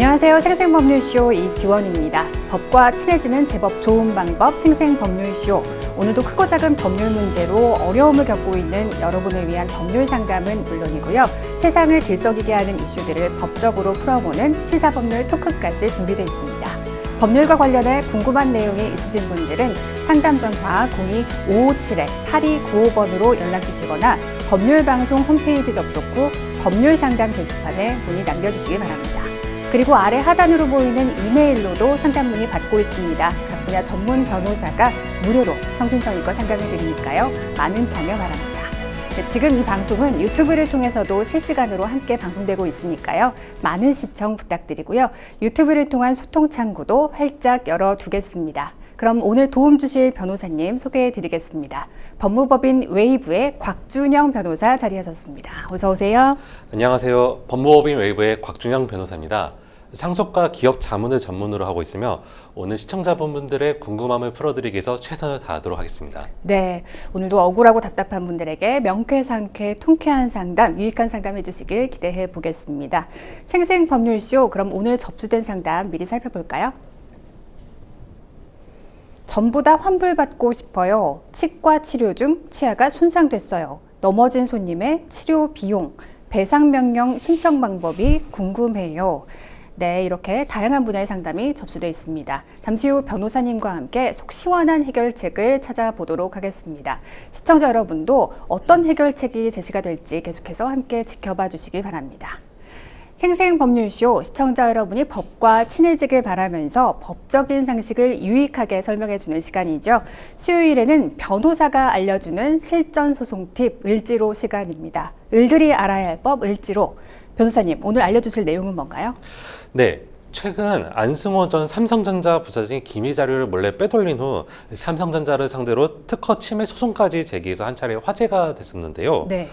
안녕하세요. 생생법률쇼 이지원입니다. 법과 친해지는 제법 좋은 방법 생생법률쇼. 오늘도 크고 작은 법률 문제로 어려움을 겪고 있는 여러분을 위한 법률 상담은 물론이고요. 세상을 들썩이게 하는 이슈들을 법적으로 풀어보는 시사법률 토크까지 준비되어 있습니다. 법률과 관련해 궁금한 내용이 있으신 분들은 상담 전화 02-557-8295번으로 연락 주시거나 법률방송 홈페이지 접속 후 법률상담 게시판에 문의 남겨주시기 바랍니다. 그리고 아래 하단으로 보이는 이메일로도 상담 문의 받고 있습니다. 각 분야 전문 변호사가 무료로 성심성의껏 상담해 드리니까요. 많은 참여 바랍니다. 네, 지금 이 방송은 유튜브를 통해서도 실시간으로 함께 방송되고 있으니까요. 많은 시청 부탁드리고요. 유튜브를 통한 소통 창구도 활짝 열어두겠습니다. 그럼 오늘 도움 주실 변호사님 소개해 드리겠습니다. 법무법인 웨이브의 곽준영 변호사 자리하셨습니다. 어서 오세요. 안녕하세요. 법무법인 웨이브의 곽준영 변호사입니다. 상속과 기업 자문을 전문으로 하고 있으며 오늘 시청자분들의 궁금함을 풀어드리기 위해서 최선을 다하도록 하겠습니다. 네, 오늘도 억울하고 답답한 분들에게 명쾌상쾌 통쾌한 상담, 유익한 상담 해주시길 기대해 보겠습니다. 생생법률쇼, 그럼 오늘 접수된 상담 미리 살펴볼까요? 전부 다 환불받고 싶어요. 치과 치료 중 치아가 손상됐어요. 넘어진 손님의 치료 비용, 배상 명령 신청 방법이 궁금해요. 네, 이렇게 다양한 분야의 상담이 접수되어 있습니다. 잠시 후 변호사님과 함께 속 시원한 해결책을 찾아보도록 하겠습니다. 시청자 여러분도 어떤 해결책이 제시가 될지 계속해서 함께 지켜봐 주시기 바랍니다. 생생법률쇼, 시청자 여러분이 법과 친해지길 바라면서 법적인 상식을 유익하게 설명해주는 시간이죠. 수요일에는 변호사가 알려주는 실전 소송 팁 을지로 시간입니다. 을들이 알아야 할 법 을지로. 변호사님, 오늘 알려주실 내용은 뭔가요? 네, 최근 안승호 전 삼성전자 부사장이 기밀 자료를 몰래 빼돌린 후 삼성전자를 상대로 특허 침해 소송까지 제기해서 한 차례 화제가 됐었는데요. 네.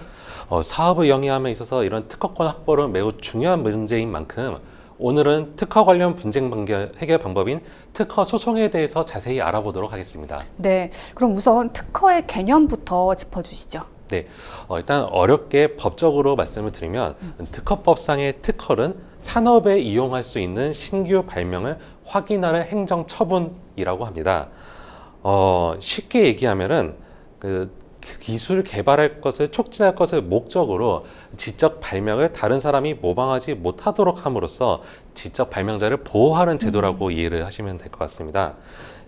사업을 영위함에 있어서 이런 특허권 확보는 매우 중요한 문제인 만큼 오늘은 특허 관련 분쟁 해결 방법인 특허 소송에 대해서 자세히 알아보도록 하겠습니다. 네, 그럼 우선 특허의 개념부터 짚어주시죠. 네, 일단 어렵게 법적으로 말씀을 드리면 특허법상의 특허는 산업에 이용할 수 있는 신규 발명을 확인하는 행정 처분이라고 합니다. 쉽게 얘기하면은 그 기술 개발할 것을 촉진할 것을 목적으로 지적 발명을 다른 사람이 모방하지 못하도록 함으로써 지적 발명자를 보호하는 제도라고 이해를 하시면 될 것 같습니다.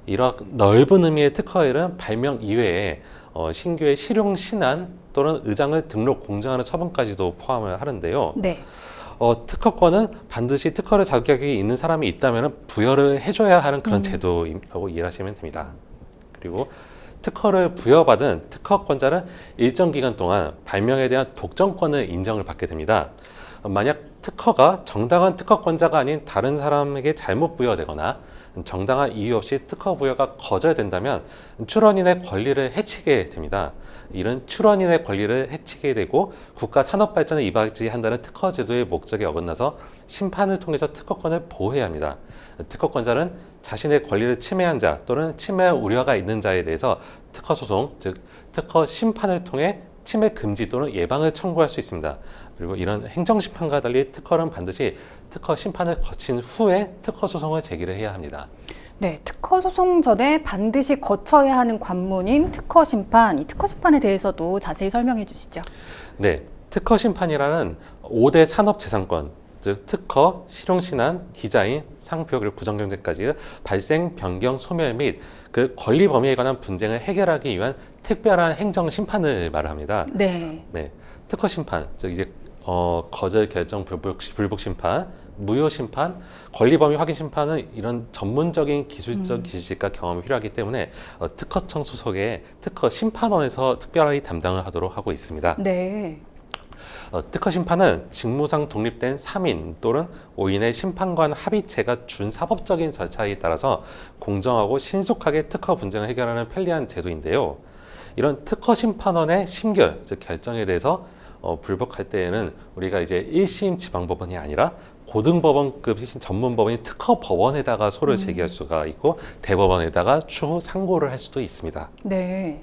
이런 넓은 의미의 특허에는 발명 이외에 신규의 실용 신안 또는 의장을 등록 공정하는 처분까지도 포함을 하는데요. 네. 특허권은 반드시 특허를 자격이 있는 사람이 있다면 부여를 해줘야 하는 그런 제도라고 이해를 하시면 됩니다. 그리고 특허를 부여받은 특허권자는 일정 기간 동안 발명에 대한 독점권을 인정을 받게 됩니다. 만약 특허가 정당한 특허권자가 아닌 다른 사람에게 잘못 부여되거나 정당한 이유 없이 특허 부여가 거절된다면 출원인의 권리를 해치게 됩니다. 이런 출원인의 권리를 해치게 되고 국가 산업 발전에 이바지한다는 특허 제도의 목적에 어긋나서 심판을 통해서 특허권을 보호해야 합니다. 특허권자는 자신의 권리를 침해한 자 또는 침해 우려가 있는 자에 대해서 특허 소송, 즉 특허 심판을 통해 침해 금지 또는 예방을 청구할 수 있습니다. 그리고 이런 행정심판과 달리 특허는 반드시 특허 심판을 거친 후에 특허 소송을 제기를 해야 합니다. 네, 특허 소송 전에 반드시 거쳐야 하는 관문인 특허 심판, 이 특허 심판에 대해서도 자세히 설명해 주시죠. 네, 특허 심판이라는 5대 산업재산권, 즉 특허, 실용신안, 디자인, 상표, 그리고 부정경제까지 발생, 변경, 소멸 및 그 권리 범위에 관한 분쟁을 해결하기 위한 특별한 행정심판을 말합니다. 네. 네, 특허 심판, 즉 이제 거절 결정 불복 심판, 무효 심판, 권리 범위 확인 심판은 이런 전문적인 기술적 지식과 경험이 필요하기 때문에 특허청 소속의 특허 심판원에서 특별히 담당을 하도록 하고 있습니다. 네. 특허 심판은 직무상 독립된 3인 또는 5인의 심판관 합의체가 준사법적인 절차에 따라서 공정하고 신속하게 특허 분쟁을 해결하는 편리한 제도인데요. 이런 특허 심판원의 심결, 즉 결정에 대해서 불복할 때에는 우리가 이제 1심 지방법원이 아니라 고등법원급 전문법원인 특허법원에다가 소를 제기할 수가 있고 대법원에다가 추후 상고를 할 수도 있습니다. 네.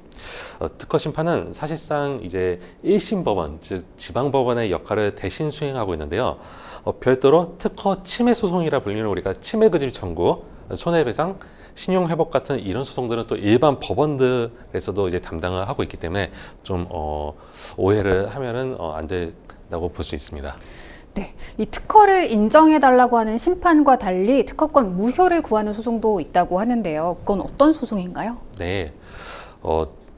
특허 심판은 사실상 이제 1심 법원, 즉 지방법원의 역할을 대신 수행하고 있는데요. 별도로 특허 침해 소송이라 불리는 우리가 침해금지 청구, 손해배상, 신용회복 같은 이런 소송들은 또 일반 법원들에서도 이제 담당을 하고 있기 때문에 좀 오해를 하면은 안 된다고 볼 수 있습니다. 네, 이 특허를 인정해달라고 하는 심판과 달리 특허권 무효를 구하는 소송도 있다고 하는데요. 그건 어떤 소송인가요? 네,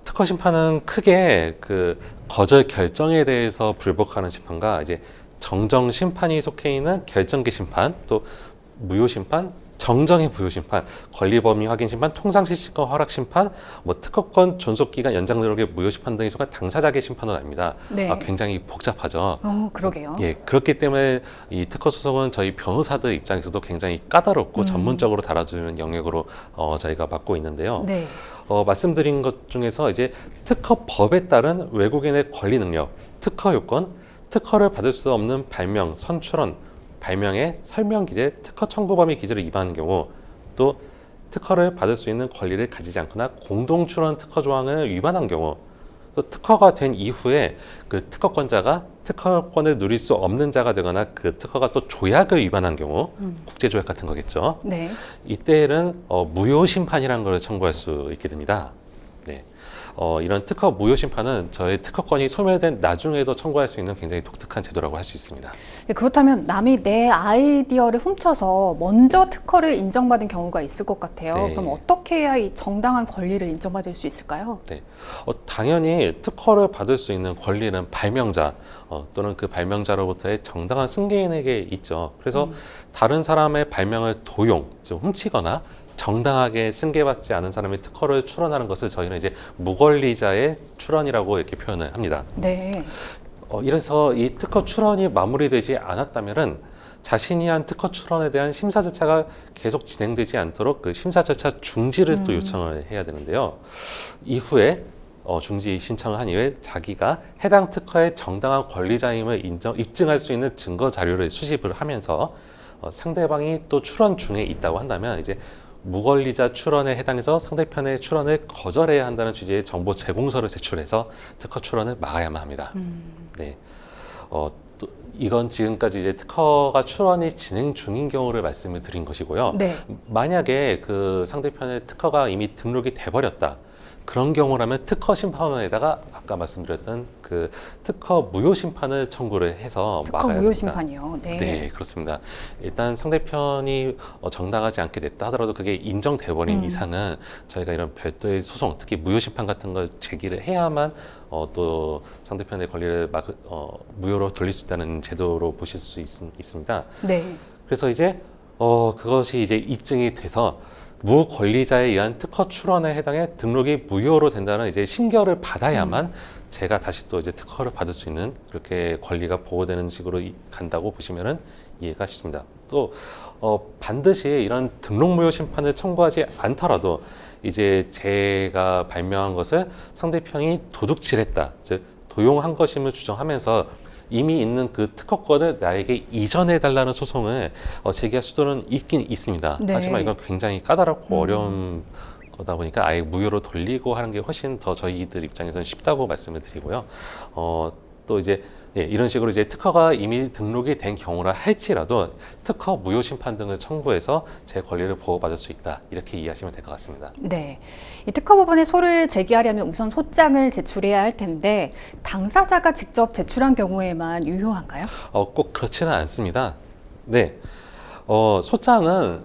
특허 심판은 크게 그 거절 결정에 대해서 불복하는 심판과 이제 정정 심판이 속해 있는 결정기 심판, 또 무효 심판, 정정의 무효 심판, 권리 범위 확인 심판, 통상 실시권 허락 심판, 뭐 특허권 존속 기간 연장 등의 무효 심판 등이 속한 당사자계 심판으로 납니다. 네. 굉장히 복잡하죠. 그러게요. 예, 그렇기 때문에 이 특허 소송은 저희 변호사들 입장에서도 굉장히 까다롭고 전문적으로 다뤄주는 영역으로 저희가 맡고 있는데요. 네. 말씀드린 것 중에서 이제 특허법에 따른 외국인의 권리 능력, 특허 요건, 특허를 받을 수 없는 발명, 선출원, 발명의 설명 기재, 특허 청구 범위 기준을 위반하는 경우, 또 특허를 받을 수 있는 권리를 가지지 않거나 공동 출원 특허 조항을 위반한 경우, 또 특허가 된 이후에 그 특허권자가 특허권을 누릴 수 없는 자가 되거나 그 특허가 또 조약을 위반한 경우, 국제조약 같은 거겠죠. 네. 이때는 무효 심판이라는 걸 청구할 수 있게 됩니다. 네. 이런 특허 무효 심판은 저의 특허권이 소멸된 나중에도 청구할 수 있는 굉장히 독특한 제도라고 할 수 있습니다. 네, 그렇다면 남이 내 아이디어를 훔쳐서 먼저 특허를 인정받은 경우가 있을 것 같아요. 네. 그럼 어떻게 해야 이 정당한 권리를 인정받을 수 있을까요? 네. 당연히 특허를 받을 수 있는 권리는 발명자 또는 그 발명자로부터의 정당한 승계인에게 있죠. 그래서 다른 사람의 발명을 도용, 즉 훔치거나 정당하게 승계받지 않은 사람이 특허를 출원하는 것을 저희는 이제 무권리자의 출원이라고 이렇게 표현을 합니다. 네. 이래서 이 특허 출원이 마무리되지 않았다면은 자신이 한 특허 출원에 대한 심사 절차가 계속 진행되지 않도록 그 심사 절차 중지를 또 요청을 해야 되는데요. 이후에 중지 신청을 한 이후에 자기가 해당 특허의 정당한 권리자임을 입증할 수 있는 증거 자료를 수집을 하면서 상대방이 또 출원 중에 있다고 한다면 이제 무권리자 출원에 해당해서 상대편의 출원을 거절해야 한다는 취지의 정보 제공서를 제출해서 특허 출원을 막아야만 합니다. 네. 또 이건 지금까지 이제 특허가 출원이 진행 중인 경우를 말씀을 드린 것이고요. 네. 만약에 그 상대편의 특허가 이미 등록이 돼버렸다. 그런 경우라면 특허 심판원에다가 아까 말씀드렸던 그 특허 무효 심판을 청구를 해서 특허 막아야 무효 됩니다. 심판이요. 네. 네, 그렇습니다. 일단 상대편이 정당하지 않게 됐다 하더라도 그게 인정돼버린 이상은 저희가 이런 별도의 소송, 특히 무효 심판 같은 걸 제기를 해야만 또 상대편의 권리를 무효로 돌릴 수 있다는 제도로 보실 수 있습니다. 네. 그래서 이제 그것이 이제 입증이 돼서 무권리자에 의한 특허 출원에 해당해 등록이 무효로 된다는 이제 심결을 받아야만 제가 다시 또 이제 특허를 받을 수 있는 그렇게 권리가 보호되는 식으로 간다고 보시면은 이해가 쉽습니다. 또 반드시 이런 등록 무효 심판을 청구하지 않더라도 이제 제가 발명한 것을 상대편이 도둑질했다, 즉 도용한 것임을 주장하면서 이미 있는 그 특허권을 나에게 이전해 달라는 소송을 제기할 수도는 있긴 있습니다. 네. 하지만 이건 굉장히 까다롭고 어려운 거다 보니까 아예 무효로 돌리고 하는 게 훨씬 더 저희들 입장에서는 쉽다고 말씀을 드리고요. 또 이제 이런 식으로 이제 특허가 이미 등록이 된 경우라 할지라도 특허 무효 심판 등을 청구해서 제 권리를 보호받을 수 있다, 이렇게 이해하시면 될 것 같습니다. 네. 이 특허법원에 소를 제기하려면 우선 소장을 제출해야 할 텐데 당사자가 직접 제출한 경우에만 유효한가요? 꼭 그렇지는 않습니다. 네. 소장은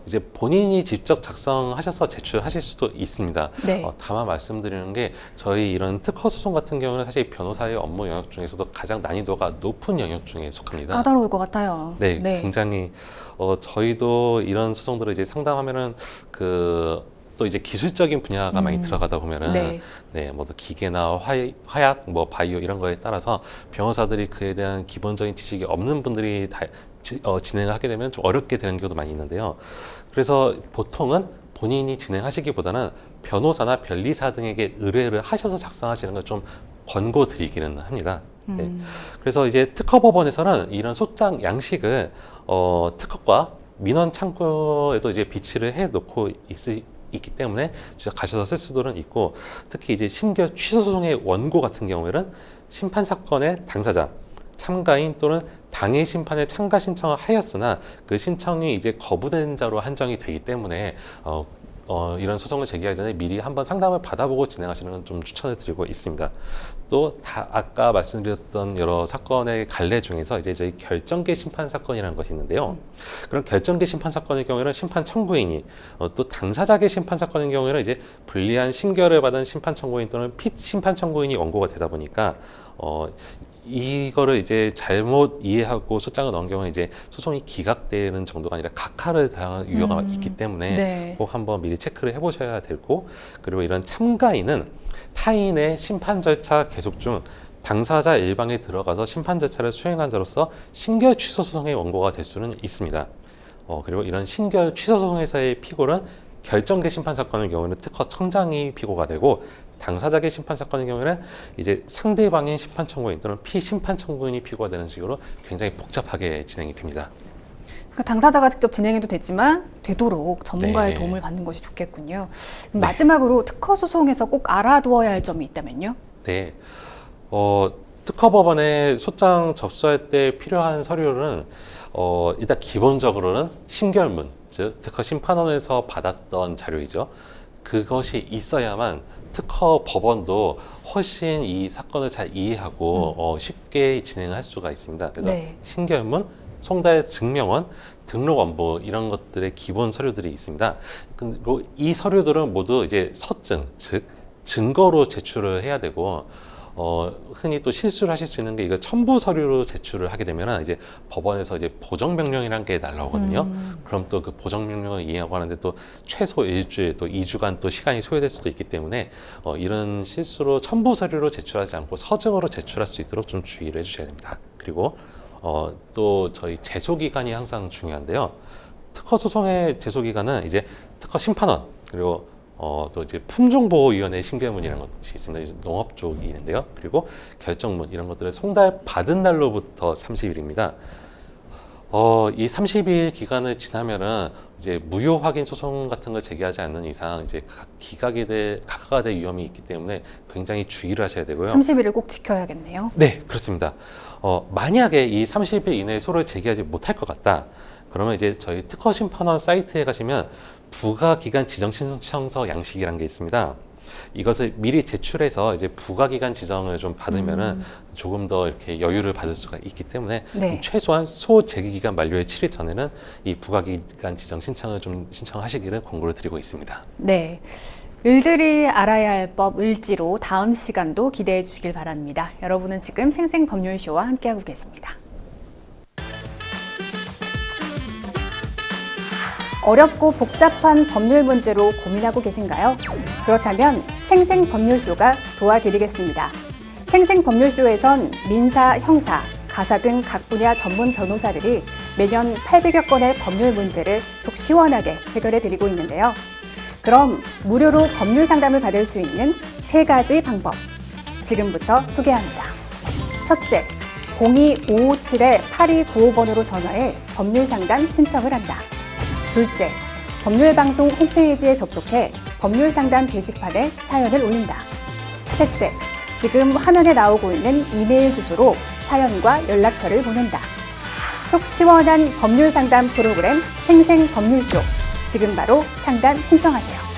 이제 본인이 직접 작성하셔서 제출하실 수도 있습니다. 네. 다만 말씀드리는 게 저희 이런 특허 소송 같은 경우는 사실 변호사의 업무 영역 중에서도 가장 난이도가 높은 영역 중에 속합니다. 까다로울 것 같아요. 네, 굉장히 저희도 이런 소송들을 이제 상담하면은 또 이제 기술적인 분야가 많이 들어가다 보면은 뭐 기계나 화약, 뭐 바이오 이런 거에 따라서 변호사들이 그에 대한 기본적인 지식이 없는 분들이 진행을 하게 되면 좀 어렵게 되는 경우도 많이 있는데요. 그래서 보통은 본인이 진행하시기보다는 변호사나 변리사 등에게 의뢰를 하셔서 작성하시는 걸 좀 권고드리기는 합니다. 네. 그래서 이제 특허법원에서는 이런 소장 양식을 특허과 민원 창구에도 이제 비치를 해 놓고 있기 때문에 가셔서 쓸 수도는 있고, 특히 이제 심결 취소 소송의 원고 같은 경우에는 심판 사건의 당사자, 참가인 또는 당해 심판에 참가 신청을 하였으나 그 신청이 이제 거부된 자로 한정이 되기 때문에 이런 소송을 제기하기 전에 미리 한번 상담을 받아보고 진행하시는 건 좀 추천을 드리고 있습니다. 또 아까 말씀드렸던 여러 사건의 갈래 중에서 이제 저희 결정계 심판 사건이라는 것이 있는데요. 그런 결정계 심판 사건의 경우에는 심판 청구인이 또 당사자계 심판 사건의 경우에는 이제 불리한 심결을 받은 심판 청구인 또는 피심판 청구인이 원고가 되다 보니까 이거를 이제 잘못 이해하고 소장을 넣은 경우는 이제 소송이 기각되는 정도가 아니라 각하를 당할 우려가 있기 때문에 네. 꼭 한번 미리 체크를 해보셔야 되고, 그리고 이런 참가인은 타인의 심판 절차 계속 중 당사자 일방에 들어가서 심판 절차를 수행한 자로서 신결 취소 소송의 원고가 될 수는 있습니다. 그리고 이런 신결 취소 소송에서의 피고는 결정계 심판 사건의 경우에는 특허 청장이 피고가 되고, 당사자계 심판 사건의 경우에는 이제 상대방의 심판 청구인 또는 피심판 청구인이 피고가 되는 식으로 굉장히 복잡하게 진행이 됩니다. 그러니까 당사자가 직접 진행해도 되지만 되도록 전문가의 네. 도움을 받는 것이 좋겠군요. 네. 마지막으로 특허 소송에서 꼭 알아두어야 할 점이 있다면요? 네. 특허법원에 소장 접수할 때 필요한 서류는 일단 기본적으로는 심결문, 즉 특허 심판원에서 받았던 자료이죠. 그것이 있어야만 특허 법원도 훨씬 이 사건을 잘 이해하고 쉽게 진행할 수가 있습니다. 그래서 네. 신결문, 송달 증명원, 등록 원부 이런 것들의 기본 서류들이 있습니다. 그리고 이 서류들은 모두 이제 서증, 즉 증거로 제출을 해야 되고, 흔히 또 실수를 하실 수 있는 게, 이거 첨부 서류로 제출을 하게 되면 이제 법원에서 이제 보정명령이라는 게 날라오거든요. 그럼 또 그 보정명령을 이해하고 하는데 또 최소 일주일, 또 2주간 또 시간이 소요될 수도 있기 때문에 이런 실수로 첨부 서류로 제출하지 않고 서증으로 제출할 수 있도록 좀 주의를 해주셔야 됩니다. 그리고 또 저희 제소 기간이 항상 중요한데요. 특허 소송의 제소 기간은 이제 특허 심판원, 그리고 또 이제 품종보호위원회 심결문이라는 것이 있습니다. 이제 농업 쪽이 있는데요. 그리고 결정문 이런 것들을 송달 받은 날로부터 30일입니다. 이 30일 기간을 지나면은 이제 무효 확인 소송 같은 걸 제기하지 않는 이상 이제 각하가 될 위험이 있기 때문에 굉장히 주의를 하셔야 되고요. 30일을 꼭 지켜야겠네요. 네, 그렇습니다. 만약에 이 30일 이내에 소를 제기하지 못할 것 같다. 그러면 이제 저희 특허 심판원 사이트에 가시면 부가기간 지정 신청서 양식이라는 게 있습니다. 이것을 미리 제출해서 이제 부가기간 지정을 좀 받으면은 조금 더 이렇게 여유를 받을 수가 있기 때문에 네. 최소한 소 제기 기간 만료의 7일 전에는 이 부가기간 지정 신청을 좀 신청하시기를 권고를 드리고 있습니다. 네. 을들이 알아야 할 법 을지로 다음 시간도 기대해 주시길 바랍니다. 여러분은 지금 생생법률쇼와 함께하고 계십니다. 어렵고 복잡한 법률 문제로 고민하고 계신가요? 그렇다면 생생법률쇼가 도와드리겠습니다. 생생법률쇼에선 민사, 형사, 가사 등 각 분야 전문 변호사들이 매년 800여 건의 법률 문제를 속 시원하게 해결해 드리고 있는데요. 그럼 무료로 법률 상담을 받을 수 있는 3가지 방법, 지금부터 소개합니다. 첫째, 02-557-8295번으로 전화해 법률 상담 신청을 한다. 둘째, 법률방송 홈페이지에 접속해 법률 상담 게시판에 사연을 올린다. 셋째, 지금 화면에 나오고 있는 이메일 주소로 사연과 연락처를 보낸다. 속 시원한 법률 상담 프로그램 생생법률쇼. 지금 바로 상담 신청하세요.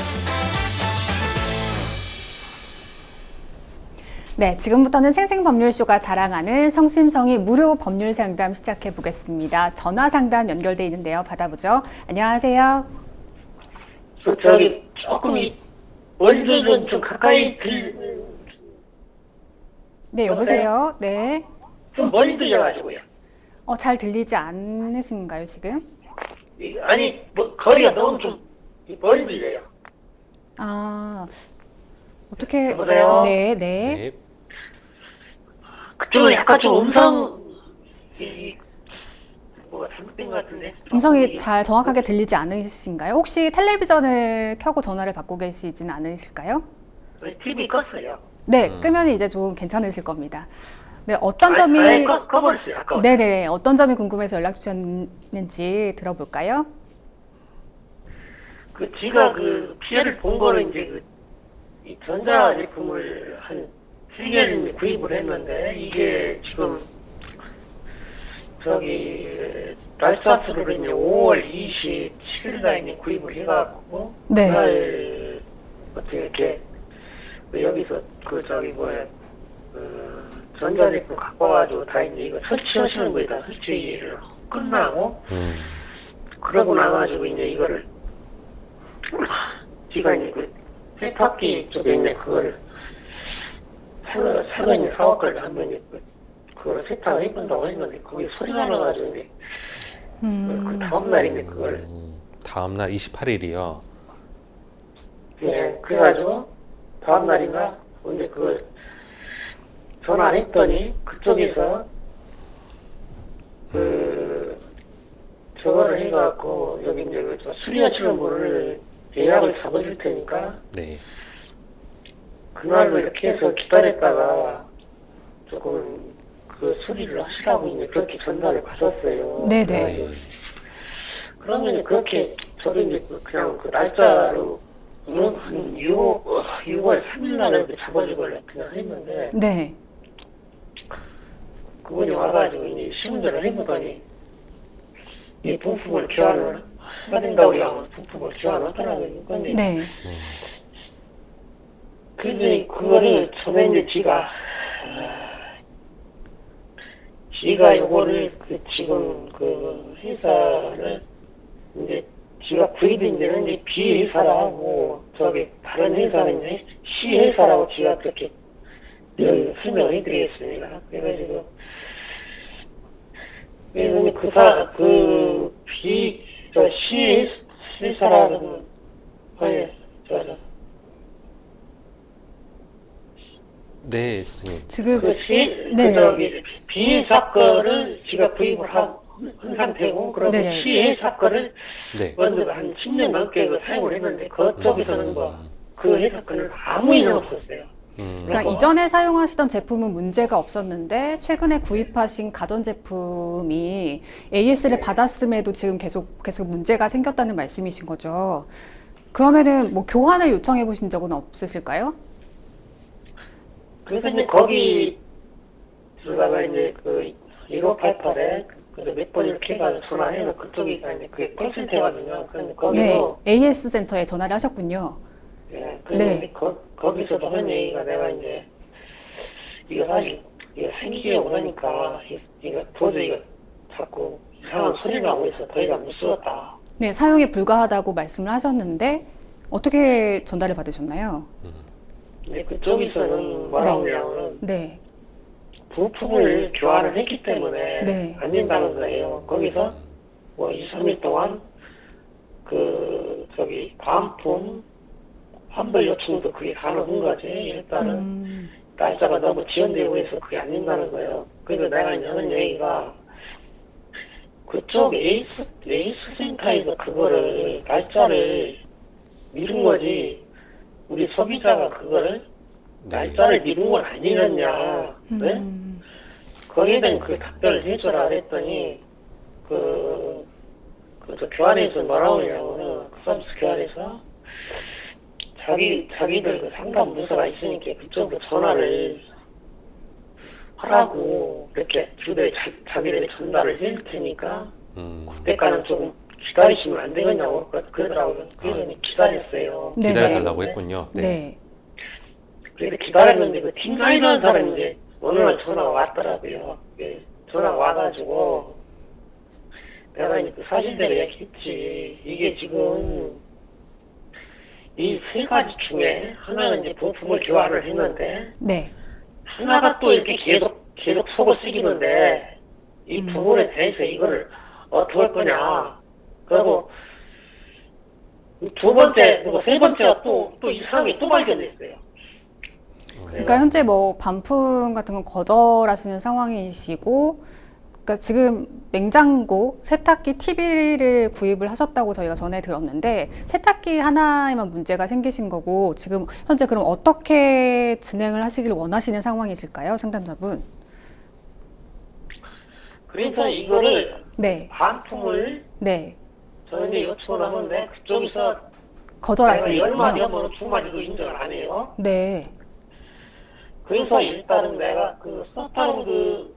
네, 지금부터는 생생법률쇼가 자랑하는 성심성의 무료 법률 상담 시작해 보겠습니다. 전화 상담 연결돼 있는데요. 받아보죠. 안녕하세요. 저기 조금 멀리는 좀 가까이 네, 여보세요. 네. 좀 멀리 들려가지고요. 잘 들리지 않으신가요, 지금? 아니 뭐 거리가 너무 좀 멀리 들려요. 아, 어떻게? 여보세요? 네, 네. 네. 그쪽은 약간 좀 뭐가 잘못된 것 같은데. 음성이 잘 정확하게 들리지 않으신가요? 혹시 텔레비전을 켜고 전화를 받고 계시진 않으실까요? TV 껐어요. 네, 끄면 이제 좀 괜찮으실 겁니다. 네, 어떤 점이 아예 꺼버렸어요. 아까. 네네 어떤 점이 궁금해서 연락 주셨는지 들어볼까요? 지가 피해를 본 거는 이제 이 전자제품을 한 3개를 구입을 했는데, 이게 지금 날짜수를 이제 5월 27일 날 이제 구입을 해갖고, 네. 그날 어떻게 이렇게 여기서 전자제품 갖고 와가지고 다 이제 이거 설치하시는 거에 다 설치를 끝나고, 그러고 나가지고 이제 이거를 지가 이제 세탁기 쪽에 있는 그거를 새로 이제 사업가를 한번 이제 그걸 세탁을 해본다고 했는데 거기 소리가 나가지고 이제 그 다음날 이제 그걸 다음날 28일이요. 예, 그래가지고 다음날인가 근데 그걸 전화했더니 그쪽에서 저거를 해갖고 여기 이제 수리하시는 분을 예약을 잡아줄 테니까 네. 그날로 이렇게 해서 기다렸다가 조금 수리를 하시라고 이제 그렇게 전달을 받았어요. 네네. 그러면 이제 그렇게 저도 이제 그냥 날짜로 한 6월 3일 날에 잡아주길래 그냥 했는데 네. 그분이 와가지고 이제 시운전을 해보더니 이 부품을 교환을 해야 된다고 하면 부품을 교환하더라고요. 근데 네. 근데 그거를 처음에 이제 지가 요거를 지금 회사를 이제 지가 구입인 데는 이제 B 회사라고 다른 회사는 이제 C 회사라고 지가 그렇게 설명을 해드리겠습니다. 그래가지고 C 회사라는 네, 선생님. 지금 네. B 사건을 지가 구입을 한 상태고, 그리고 네네. C 사건을 네. 먼저 한 10년 넘게 사용을 했는데, 그쪽에서는 그 회사 거는 아무 이상 없었어요. 그러니까 이전에 사용하시던 제품은 문제가 없었는데 최근에 구입하신 가전제품이 AS를 받았음에도 지금 계속 문제가 생겼다는 말씀이신 거죠. 그러면은 뭐 교환을 요청해 보신 적은 없으실까요? 그래서 이제 거기 들어가가 이제 1588에 몇 번 이렇게 해가지고 전화해서 그쪽이가 이제 그게 콜센터거든요. 그런데 거기서 네, AS 센터에 전화를 하셨군요. 예, 그런데 거기서도 한 얘기가 내가 이제 이거 사실 이거 생기려고 하니까 이거 도저히 이거 자꾸 이상한 소리가 나고 있어 더 이상 못 쓰겠다. 네, 사용에 불가하다고 말씀을 하셨는데 어떻게 전달을 받으셨나요? 근데 그쪽에서는 뭐라고 하냐면 네. 부품을 교환을 했기 때문에 네. 안 된다는 거예요. 거기서 뭐 2, 3일 동안 반품 환불 요청도 그게 가능한 거지. 일단은 날짜가 너무 지연되고 해서 그게 안 된다는 거예요. 그래서 내가 이제 하는 얘기가 그쪽 에이스 센터에서 그거를 날짜를 미룬 거지. 우리 소비자가 그거를 날짜를 미룬 건 아니겠냐. 네? 거기에 대한 답변을 해줘라 그랬더니 교환에서 뭐라고 하냐면은 서비스 교환에서 자기들 상담 부서가 있으니까 그쪽으로 전화를 하라고 이렇게 자기들이 전달을 해줄 테니까 그때까지는 좀 기다리시면 안 되겠냐고 그러더라고요. 그래서 기다렸어요. 네. 기다려달라고 했군요. 네. 네. 그래서 기다렸는데 팀 가이드하는 사람이 이제 어느 날 전화가 왔더라고요. 전화가 와가지고 내가 이제 사실대로 얘기했지. 이게 지금 이 세 가지 중에 하나는 이제 부품을 교환을 했는데 네. 하나가 또 이렇게 계속 속을 썩이는데 이 부분에 대해서 이거를 어떻게 할 거냐. 그리고 두 번째, 그리고 세 번째가 또 이상한 게 또 발견됐어요. 그러니까 현재 뭐 반품 같은 건 거절하시는 상황이시고, 그러니까 지금 냉장고, 세탁기, TV를 구입을 하셨다고 저희가 전에 들었는데 세탁기 하나에만 문제가 생기신 거고 지금 현재 그럼 어떻게 진행을 하시길 원하시는 상황이실까요, 상담자분? 그래서 이거를 네. 반품을 네. 저희는 요청을 하는데 그쪽에서 내가 거절하시는 열마디 거군요. 하면 두 마디도 인정을 안 해요. 네. 그래서 일단은 내가 그 썼다는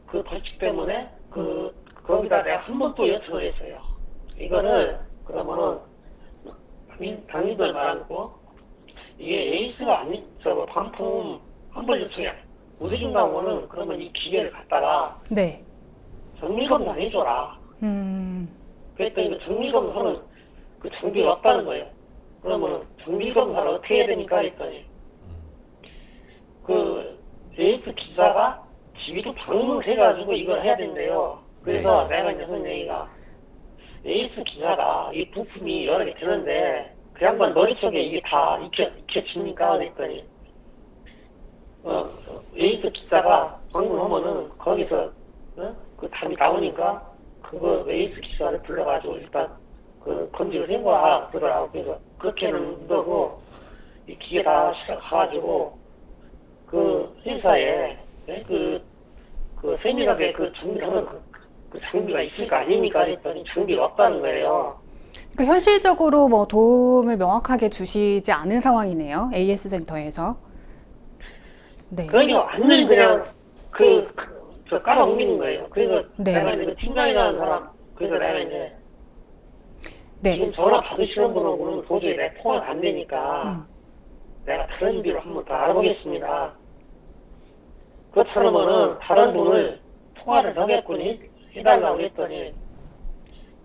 그 벌칙 때문에 거기다 내가 한 번 또 요청을 했어요. 이거를 그러면은 당신들 말한 거 이게 에이스가 아닌 저거 반품 한 번 요청해 못 해준다고는 그러면 이 기계를 갖다가 네. 정밀검사 해줘라. 그랬더니 그 정밀검사는 그 장비가 없다는 거예요. 그러면은 정밀검사를 어떻게 해야 됩니까? 했더니 그 에이스 기사가 집에도 방문해가지고 이걸 해야 된대요. 그래서 내가 이제 한 얘기가 에이스 기사가 이 부품이 여러 개 되는데 그 양반 머릿속에 이게 다 익혀집니까? 그랬더니 에이스 기사가 방문하면은 거기서 그 답이 나오니까 그거 에이스 기사를 불러가지고 일단 그 검증을 해봐 그러더라고. 그래서 그렇게는 거고 이 기계 다 시작해가지고 그 회사에 그 세밀하게 그 정리하는 그 장비가 있을 거 아닙니까? 했더니 장비가 없다는 거예요. 그러니까 현실적으로 뭐 도움을 명확하게 주시지 않은 상황이네요. AS 센터에서. 네. 그러니까 완전히 그냥 저 깔아옮기는 거예요. 그래서 네. 내가 이제 그 팀장이라는 사람, 그래서 내가 이제 네. 지금 전화 받으시는 분하고는 도저히 내 통화가 안 되니까 내가 다른 비로 한번 더 알아보겠습니다. 그렇다면은 다른 분을 통화를 하겠거니 해달라고 했더니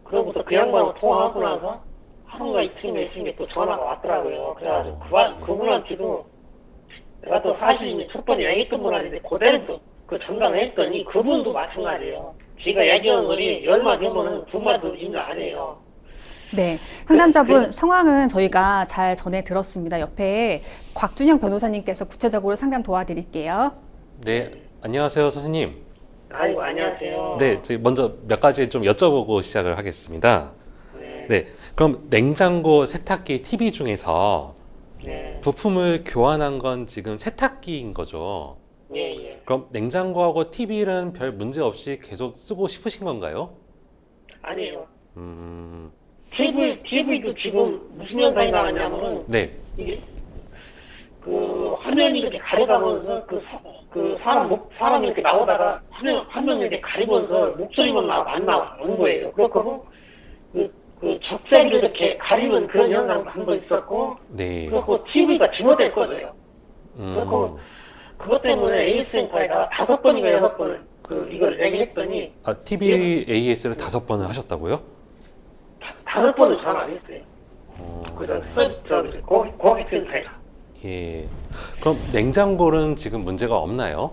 그러고서 그 양반하고 통화하고 나서 하루가 이틀이나 있으면 또 전화가 왔더라고요. 그래가지고 그분한테도 내가 또 사실 첫 번에 얘기했던 분한테 그대로 또 그 전달을 했더니 그분도 마찬가지예요. 지가 얘기하는 거니 열마디 하면은 두 마디도 인정 안 해요. 네, 상담자분 상황은 저희가 잘 전해 들었습니다. 옆에 곽준영 변호사님께서 구체적으로 상담 도와드릴게요. 네, 안녕하세요, 선생님. 아이고 안녕하세요. 네, 저희 먼저 몇 가지 좀 여쭤보고 시작을 하겠습니다. 네. 네, 그럼 냉장고, 세탁기, TV 중에서 네. 부품을 교환한 건 지금 세탁기인 거죠? 예, 예. 그럼 냉장고하고 TV는 별 문제 없이 계속 쓰고 싶으신 건가요? 아니에요. 음, TV도 지금 무슨 현상이 나왔냐면은 네. 이게 그 화면이 이렇게 가려가면서 사람이 이렇게 나오다가 화면이 이렇게 가리면서 목소리만 안 나오는 거예요. 그렇고 그 적색이 이렇게 가리는 그런 현상도 한 번 있었고, 네. 그리고 TV가 지모될 거예요. 그렇고 그것 때문에 AS센터에다가 5번인가 6번을 이걸 얘기했더니 TV AS를 5번을 하셨다고요? 5번을 전화 안 했어요. 그래서 고객센터에다. 예. 그럼 냉장고는 지금 문제가 없나요?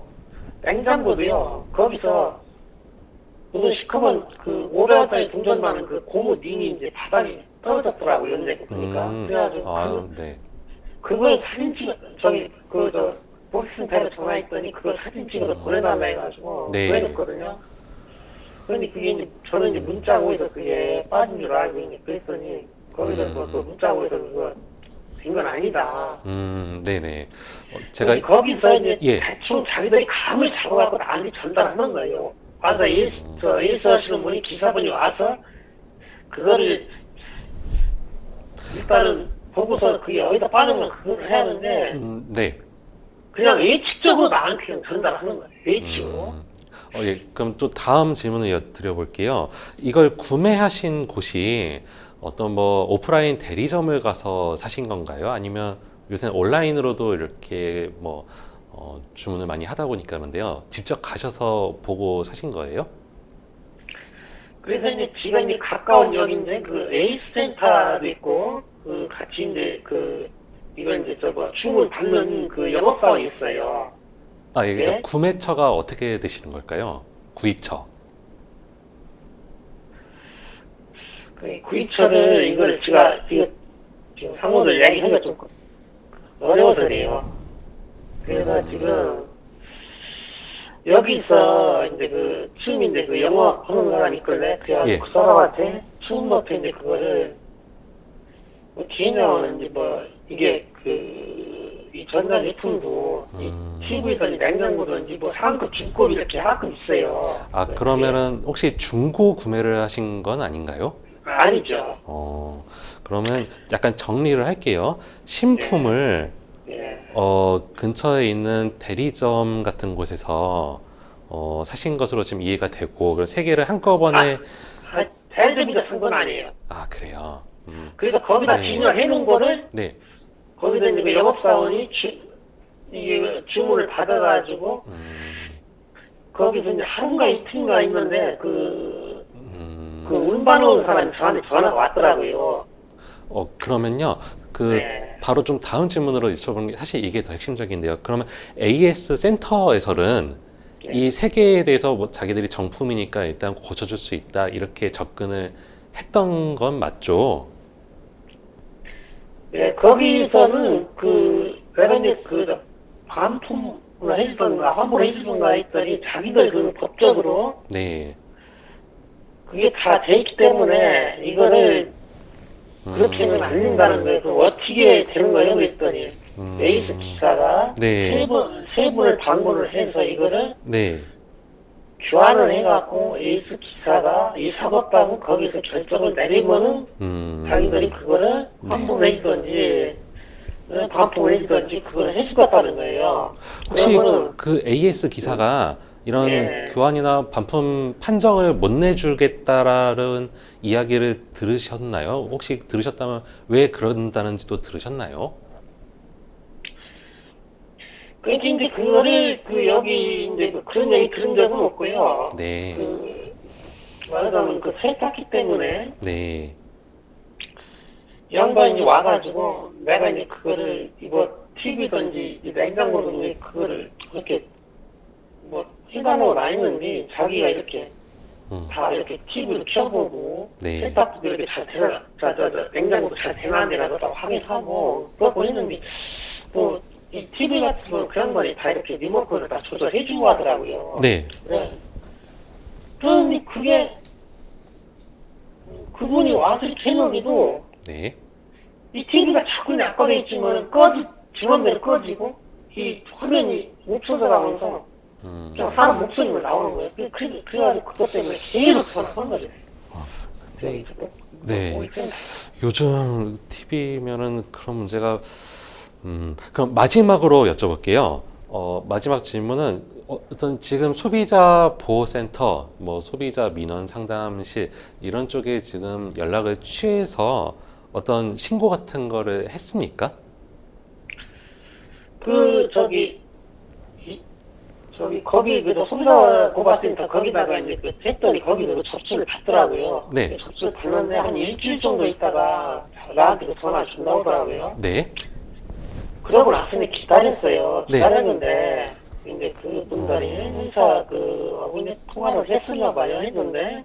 냉장고도요. 거기서 무슨 시커먼 그 500원짜리 동전만은 그 고무 닌이 이제 바닥에 떨어졌더라고요. 연대 보니까. 그래가지고 네. 그걸 사진 찍어 보기센터에 전화했더니 그걸 사진 찍어서 보내달라 해가지고 네. 보내줬거든요. 그런데 그게 이제 저는 이제 문자고에서 그게 빠진 줄 알고 이제 그랬더니 거기서 그 문자고에서 그거 된 건 아니다. 네네. 제가 거기서 이제 예. 대충 자기들이 감을 잡아갖고 나한테 전달하는 거예요. 와서 일서 하시는 분이 기사분이 와서 그거를 일단은 보고서 그게 어디다 빠는 건 그걸 해야 하는데 네. 그냥 예측적으로 나한테 그냥 전달하는 거예요. 예측으로. 예. 그럼 또 다음 질문을 드려볼게요. 이걸 구매하신 곳이 어떤 뭐 오프라인 대리점을 가서 사신 건가요? 아니면 요새는 온라인으로도 이렇게 뭐 주문을 많이 하다 보니까 그런데요. 직접 가셔서 보고 사신 거예요? 그래서 이제 지가 이제 가까운 역인데 그 에이스 센터도 있고 그 같이 이제 이걸 이제 주문 받는 그 영업사원이 있어요. 아, 예. 네? 구매처가 어떻게 되시는 걸까요? 구입처. 그 구입처를 이걸 지금 상호를 이야기하기가 좀 어려워서 그래요. 그래서 지금 여기서 이제 처음 이제 영어 하는 사람이 있길래 그래가지고 예. 그 사람한테 처음 넣을 이제 그거를 뒤에 나오는 이제 이게 이 전자제품도 이 음. TV든지 냉장고든지 뭐 상급 중급 이렇게 가끔 있어요. 아, 그러면은 혹시 중고 구매를 하신 건 아닌가요? 아니죠. 그러면 약간 정리를 할게요. 신품을 예. 근처에 있는 대리점 같은 곳에서 사신 것으로 지금 이해가 되고, 그리고 세 개를 한꺼번에, 대리점이가 쓴 건 아니에요. 아, 그래요. 그래서 거기다 네. 진열해 놓은 거를 네. 거기다 이제 그 영업사원이 이게 주문을 받아가지고 거기서 이제 하루가 이틀인가 있는데 그 운반 온 사람이 저한테 전화가 왔더라고요. 그러면요. 네. 바로 좀 다음 질문으로 여쭤보는 게 사실 이게 더 핵심적인데요. 그러면 AS 센터에서는 네. 이 세 개에 대해서 뭐 자기들이 정품이니까 일단 고쳐줄 수 있다 이렇게 접근을 했던 건 맞죠? 네, 거기서는 내가 이제 반품을 해주던가 환불을 해주던가 했더니 자기들 그 법적으로 네. 그게 다 돼 있기 때문에 이거를 그렇게 하면 안 된다는 거예요. 그 어떻게 되는 거예요? 그랬더니 에이스 기사가 네. 세 분을 방문을 해서 이거를 네. 교환을 해갖고 에이스 기사가 이 사법당은 거기서 결정을 내리면은 자기들이 그거를 환불을 해주든지 반품을 해주든지 그걸 해주겠다는 거예요. 혹시 그러면은 그 AS 기사가 이런 예. 교환이나 반품 판정을 못 내주겠다라는 이야기를 들으셨나요? 혹시 들으셨다면 왜 그런다는지도 들으셨나요? 그러니까 이제 그거를 여기 이제 그런 얘기 들은 적은 없고요. 네. 말하자면 그 세탁기 때문에 네. 양반이 와가지고 내가 이제 그거를 이거 TV든지 냉장고든지 그거를 그렇게 뭐 해달라고 다녔는지 자기가 이렇게 다 이렇게 TV를 켜보고 네. 세탁기도 이렇게 잘 되나 냉장고도 잘 되나 안 되나 다 확인하고 그러고 했는데 또 이 TV 같은 건 그 양반이 다 이렇게 리모컨을 다 조절해주고 하더라고요. 네. 네. 그런데 그분이 와서 해놓기도 네. 이 TV가 자꾸 약화돼 있지만 지원대로 꺼지고 이 화면이 멈춰서 가면서 그냥 사람 목소리만 나오는 거예요. 그래가지고 그것 때문에 계속 전화한 거죠. 네. 요즘 TV면은 그런 문제가 그럼 마지막으로 여쭤볼게요. 마지막 질문은 어떤 지금 소비자 보호센터, 뭐 소비자 민원 상담실 이런 쪽에 지금 연락을 취해서 어떤 신고 같은 거를 했습니까? 거기 소비자 고발센터 거기다가 이제 했더니 거기도 접수를 받더라고요. 네. 접수를 받는데 한 일주일 정도 있다가 나한테 전화가 좀 나오더라고요. 네. 그러고 나서는 기다렸어요. 네. 기다렸는데 이제 그분들이 회사 하고 이제 통화를 했었나 봐요. 했는데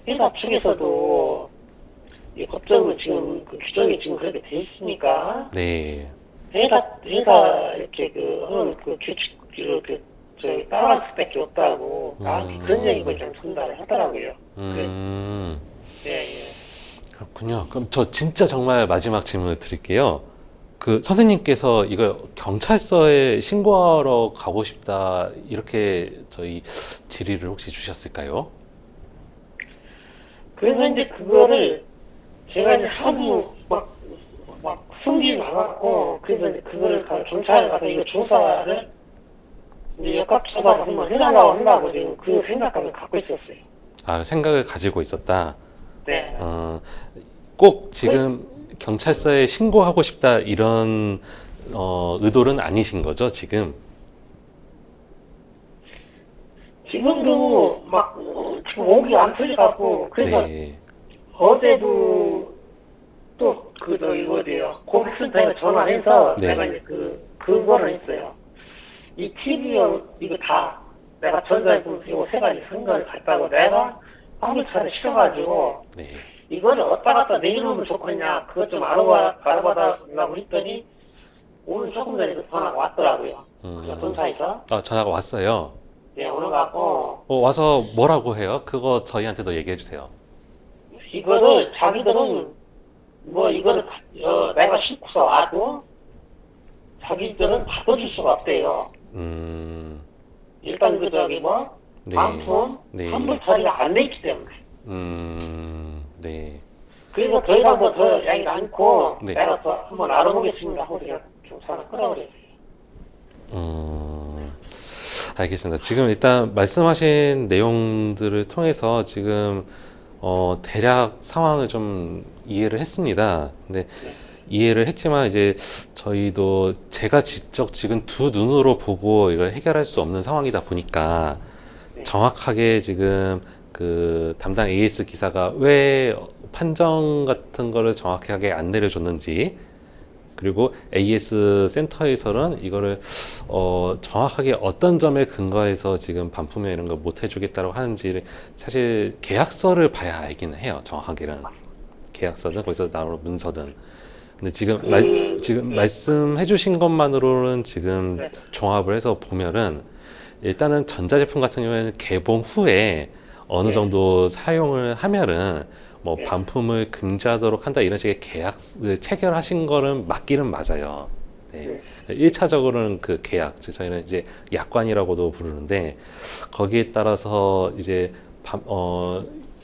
회사 측에서도 이 법적으로 지금 그 규정이 지금 그렇게 돼 있으니까 네. 회사 이렇게 하는 규칙을 따라갈 수밖에 없다고 나한테 그런 얘기를 좀 전달을 하더라고요. 예. 그렇군요. 그럼 저 진짜 정말 마지막 질문을 드릴게요. 그 선생님께서 이거 경찰서에 신고하러 가고 싶다 이렇게 저희 질의를 혹시 주셨을까요? 그래서 이제 그거를 제가 이제 하도 막 숨기지 말았고, 그래서 이제 그거를 경찰에 가서 이거 조사를 이제 역학조사를 한번 해달라고 한다고 지금 그 생각감을 갖고 있었어요. 아, 생각을 가지고 있었다. 네. 꼭 지금 경찰서에 신고하고 싶다 이런 의도는 아니신 거죠, 지금? 지금도 지금 목이 안 풀려갖고, 그래서 네. 어제도 또 고객센터에 전화해서 네. 내가 이제 그거를 했어요. 이 TV용 이거 다 내가 전자제품 이거 세 가지 선 거를 갖다고 내가 화물차를 실어가지고 네. 이거를 어디다 갖다 내놓으면 좋겠냐 그것 좀 알아봐달라고 했더니 오늘 조금 전에 전화가 왔더라고요. 본사에서. 전화가 왔어요. 네, 오늘 갖고 와서 뭐라고 해요? 그거 저희한테도 얘기해 주세요. 이거를 자기들은 이거를 내가 싣고서 와도 자기들은 바꿔줄 수가 없대요. 일단 그 저기 뭐 네. 반품 네. 환불 처리가 안 돼 있기 때문에. 네. 그래서 더 이상 뭐 더 이야기 않고 네. 내가 더 한번 알아보겠습니다 하고 그냥 좀 전화 끊어버렸어요. 알겠습니다. 지금 일단 말씀하신 내용들을 통해서 지금 대략 상황을 좀 이해를 했습니다. 근데 이해를 했지만 이제 저희도 제가 직접 지금 두 눈으로 보고 이걸 해결할 수 없는 상황이다 보니까 정확하게 지금 그 담당 AS 기사가 왜 판정 같은 거를 정확하게 안 내려줬는지, 그리고 AS 센터에서는 이거를 정확하게 어떤 점에 근거해서 지금 반품에 이런 거 못 해주겠다고 하는지를 사실 계약서를 봐야 알기는 해요. 정확하게는 계약서든 거기서 나오는 문서든. 근데 지금 말씀해주신 것만으로는 지금 종합을 해서 보면은 일단은 전자제품 같은 경우에는 개봉 후에 어느 정도 사용을 하면은 뭐 반품을 금지하도록 한다 이런 식의 계약을 체결하신 거는 맞기는 맞아요. 네. 1차적으로는 그 계약, 즉 저희는 이제 약관이라고도 부르는데 거기에 따라서 이제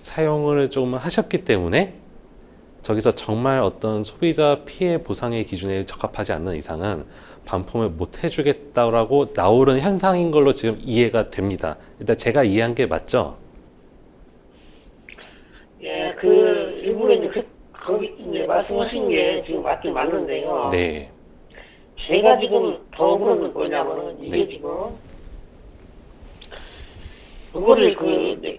사용을 좀 하셨기 때문에 저기서 정말 어떤 소비자 피해 보상의 기준에 적합하지 않는 이상은 반품을 못 해주겠다라고 나오는 현상인 걸로 지금 이해가 됩니다. 일단 제가 이해한 게 맞죠? 예, 그 일부러 이제 거기 이제 말씀하신 게 지금 맞긴 맞는데요. 네. 제가 지금 더 억울한 건 뭐냐면은 이게 네. 지금 그거를 그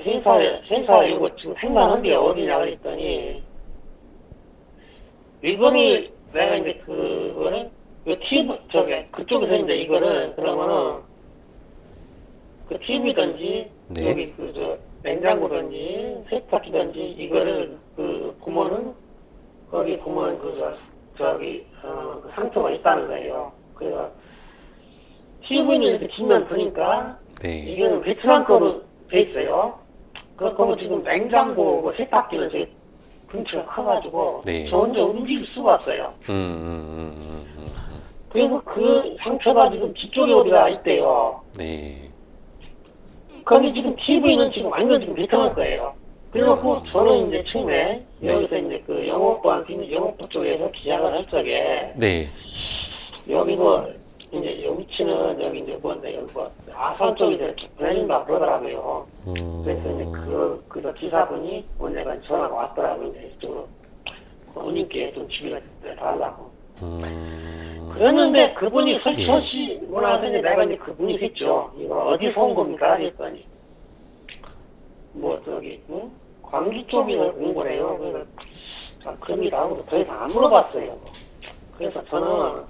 행사 이거 지금 행만한 게 어디냐 그랬더니 이거를 내가 이제 그거를 그 TV 그쪽에서 이제 이거를 그러면은 그 TV든지 네. 여기 그 냉장고든지 세탁기든지 이거를 그 보면은 거기 보면 그 상처가 있다는 거예요. 그래서 TV는 이렇게 뒷면 보니까 네. 이거는 베트남 거로 돼 있어요. 그러면 지금 냉장고 뭐 세탁기는 제 근처가 커가지고 네. 저 혼자 움직일 수가 없어요. 그리고 그 상처가 지금 뒤쪽에 어디가 있대요. 네. 거기 지금 TV는 지금 완전 지금 베트남 거예요. 그래갖고 저는 이제 처음에 여기서 이제 그 영업부 쪽에서 기약을 할 적에 네. 여기 뭐 이제 위치는 여기 이제 뭔데 여기 뭐 아산 쪽에 보내준다 그러더라고요. 그래서 이제 그 기사분이 내가 전화가 왔더라고요. 이제 이쪽으로 본인께 좀 주의를 달라고. 그랬는데 그분이 설치 문화에서 이제 내가 이제 그분이 했죠. 이거 어디서 온 겁니까? 했더니 뭐 저기 광주 쪽에서 온 거래요. 그래서 그럽니다 하고 더 이상 안 물어봤어요. 그래서 저는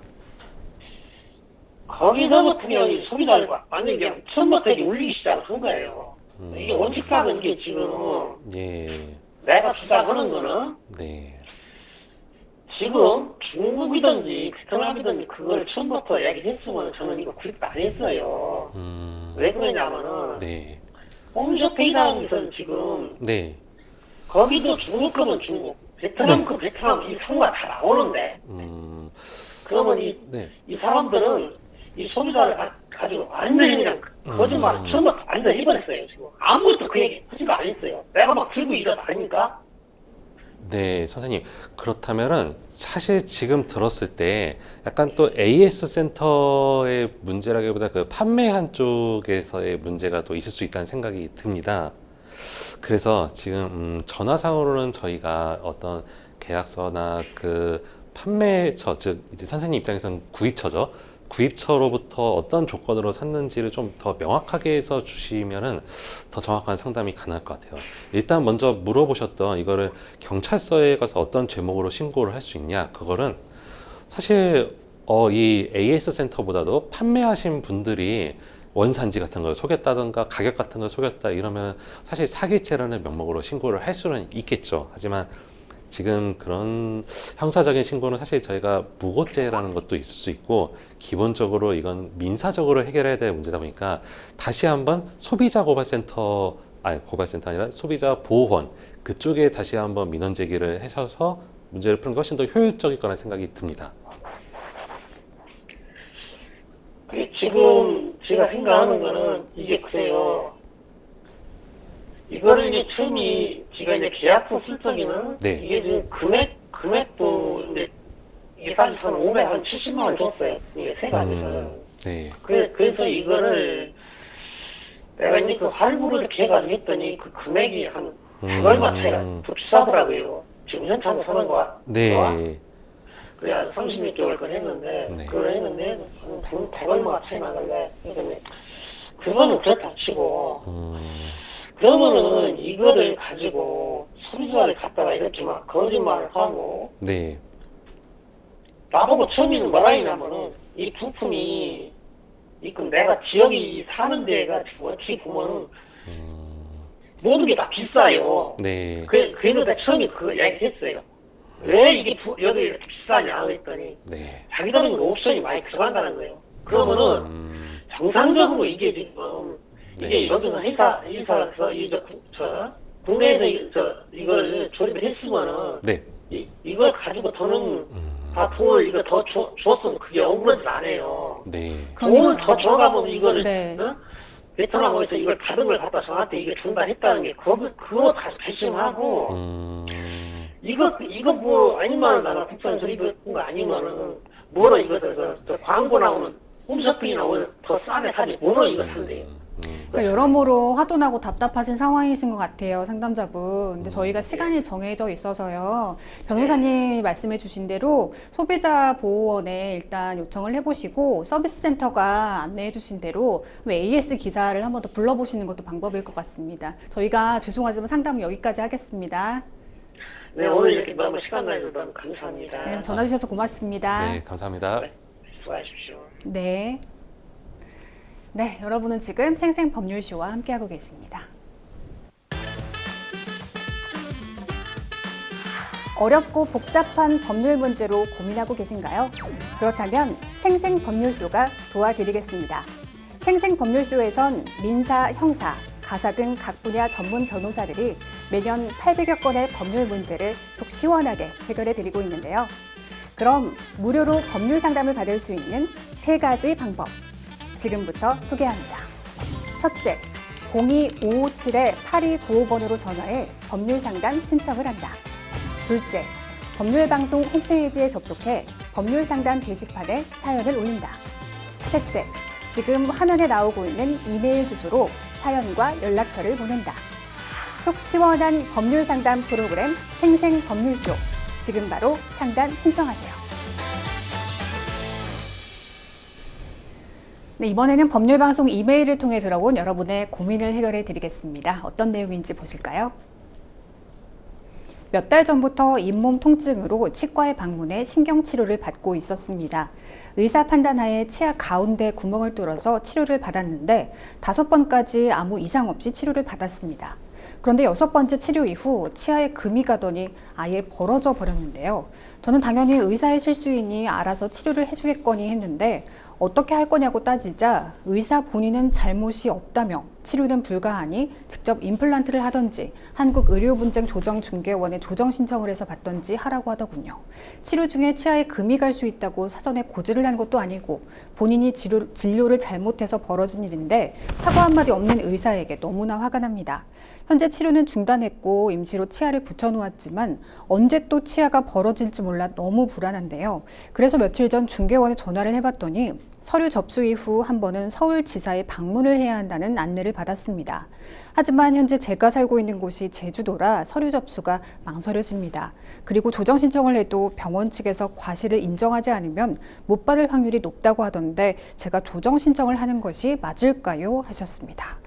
거기서부터 그냥 소비자를 완전히 그냥 처음부터 울리기 시작한 거예요. 이게 원칙상은 이게 지금 예. 내가 주장하는 거는 네. 지금 중국이든지 베트남이든지 그걸 처음부터 얘기했으면 저는 이거 구입 안 했어요. 왜 그러냐면은 네. 홈쇼핑이라는 것은 지금 네. 거기도 중국 거면 중국, 베트남 거 베트남 이 상호가 다 나오는데 그러면 네. 이 사람들은 이 소비자를 가지고 완전히 그냥 거짓말을 처음부터 완전 해버렸어요. 지금 아무것도 그 얘기 하지도 안 했어요. 내가 막 들고 일어나니까. 네, 선생님. 그렇다면은 사실 지금 들었을 때 약간 또 AS 센터의 문제라기보다 그 판매한 쪽에서의 문제가 또 있을 수 있다는 생각이 듭니다. 그래서 지금 전화상으로는 저희가 어떤 계약서나 그 판매처, 즉 이제 선생님 입장에서는 구입처죠. 구입처로부터 어떤 조건으로 샀는지를 좀 더 명확하게 해서 주시면은 더 정확한 상담이 가능할 것 같아요. 일단 먼저 물어보셨던 이거를 경찰서에 가서 어떤 제목으로 신고를 할 수 있냐, 그거는 사실 이 AS 센터보다도 판매하신 분들이 원산지 같은 걸 속였다든가 가격 같은 걸 속였다 이러면 사실 사기죄라는 명목으로 신고를 할 수는 있겠죠. 하지만 지금 그런 형사적인 신고는 사실 저희가 무고죄라는 것도 있을 수 있고 기본적으로 이건 민사적으로 해결해야 될 문제다 보니까 다시 한번 소비자 고발센터, 아니 고발센터 아니라 소비자 보호원 그쪽에 다시 한번 민원 제기를 하셔서 문제를 푸는 게 훨씬 더 효율적일 거라는 생각이 듭니다. 지금 제가 생각하는 거는 이게 그래요. 이거를 이제 처음이 제가 이제 계약서 쓸 적에는 네. 이게 지금 금액도 이제 이게 사실 한 570만 원 줬어요. 이게 세 가지는. 네. 그래서 이거를 내가 이제 그 할부를 이렇게 해가지고 했더니 그 금액이 한 100얼마 차이가 더 비싸더라고요. 지금 현찰로 사는 거와. 네. 그래 한 36개월 걸 했는데 네. 그걸 했는데 한 100얼마가 차이 나길래 그래서 그거는 그렇다 치고 그러면은 이거를 가지고 소비자를 갖다가 이렇게 막 거짓말을 하고 네. 나보고 처음에는 뭐라 했냐면은 이 부품이 이건 내가 지역이 사는 데가 지금 어떻게 보면은 모든 게 다 비싸요. 네. 그래서 내가 처음에 그거 얘기했어요. 왜 이게 여기 이렇게 비싸냐 했더니 네. 자기들은 옵션이 많이 들어간다는 거예요. 그러면은 정상적으로 이게 지금 이게 여기는 회사에서 국내에서 이걸 조립을 했으면은 네. 이걸 가지고 더는 다 돈을 이거 더 줬으면 그게 억울하지 안 해요. 네. 돈을 더 줘가면 이거를 네. 베트남에서 이걸 받은 걸 갖다 저한테 이게 준다 했다는 게 그거 다 배심하고 이거 뭐 아니면은 나가 국산 조립을 한 거 아니면은 뭐로 이거 저 광고 나오는 홈쇼핑이 나오는 더 싸게 사지 뭐로 이거 산대요. 그러니까 여러모로 화도나고 답답하신 상황이신 것 같아요, 상담자분. 근데 저희가 시간이 정해져 있어서요. 변호사님이 말씀해 주신 대로 소비자보호원에 일단 요청을 해보시고 서비스 센터가 안내해 주신 대로 AS 기사를 한 번 더 불러보시는 것도 방법일 것 같습니다. 저희가 죄송하지만 상담 여기까지 하겠습니다. 네, 오늘 이렇게 너무 시간 내주셔서 너무 감사합니다. 네, 전화 주셔서 고맙습니다. 네, 감사합니다. 네, 수고하십시오. 네. 네, 여러분은 지금 생생법률쇼와 함께하고 계십니다. 어렵고 복잡한 법률 문제로 고민하고 계신가요? 그렇다면 생생법률쇼가 도와드리겠습니다. 생생법률쇼에선 민사, 형사, 가사 등 각 분야 전문 변호사들이 매년 800여 건의 법률 문제를 속 시원하게 해결해 드리고 있는데요. 그럼 무료로 법률 상담을 받을 수 있는 3가지 방법. 지금부터 소개합니다. 첫째, 02-557-8295번으로 전화해 법률상담 신청을 한다. 둘째, 법률방송 홈페이지에 접속해 법률상담 게시판에 사연을 올린다. 셋째, 지금 화면에 나오고 있는 이메일 주소로 사연과 연락처를 보낸다. 속 시원한 법률상담 프로그램 생생법률쇼. 지금 바로 상담 신청하세요. 네, 이번에는 법률방송 이메일을 통해 들어온 여러분의 고민을 해결해 드리겠습니다. 어떤 내용인지 보실까요? 몇 달 전부터 잇몸 통증으로 치과에 방문해 신경치료를 받고 있었습니다. 의사 판단하에 치아 가운데 구멍을 뚫어서 치료를 받았는데 5번까지 아무 이상 없이 치료를 받았습니다. 그런데 6번째 치료 이후 치아에 금이 가더니 아예 벌어져 버렸는데요. 저는 당연히 의사의 실수이니 알아서 치료를 해주겠거니 했는데 어떻게 할 거냐고 따지자 의사 본인은 잘못이 없다며 치료는 불가하니 직접 임플란트를 하던지 한국의료분쟁조정중개원에 조정 신청을 해서 받던지 하라고 하더군요. 치료 중에 치아에 금이 갈 수 있다고 사전에 고지를 한 것도 아니고 본인이 진료를 잘못해서 벌어진 일인데 사과 한마디 없는 의사에게 너무나 화가 납니다. 현재 치료는 중단했고 임시로 치아를 붙여놓았지만 언제 또 치아가 벌어질지 몰라 너무 불안한데요. 그래서 며칠 전 중개원에 전화를 해봤더니 서류 접수 이후 한 번은 서울지사에 방문을 해야 한다는 안내를 받았습니다. 하지만 현재 제가 살고 있는 곳이 제주도라 서류 접수가 망설여집니다. 그리고 조정 신청을 해도 병원 측에서 과실을 인정하지 않으면 못 받을 확률이 높다고 하던데 제가 조정 신청을 하는 것이 맞을까요? 하셨습니다.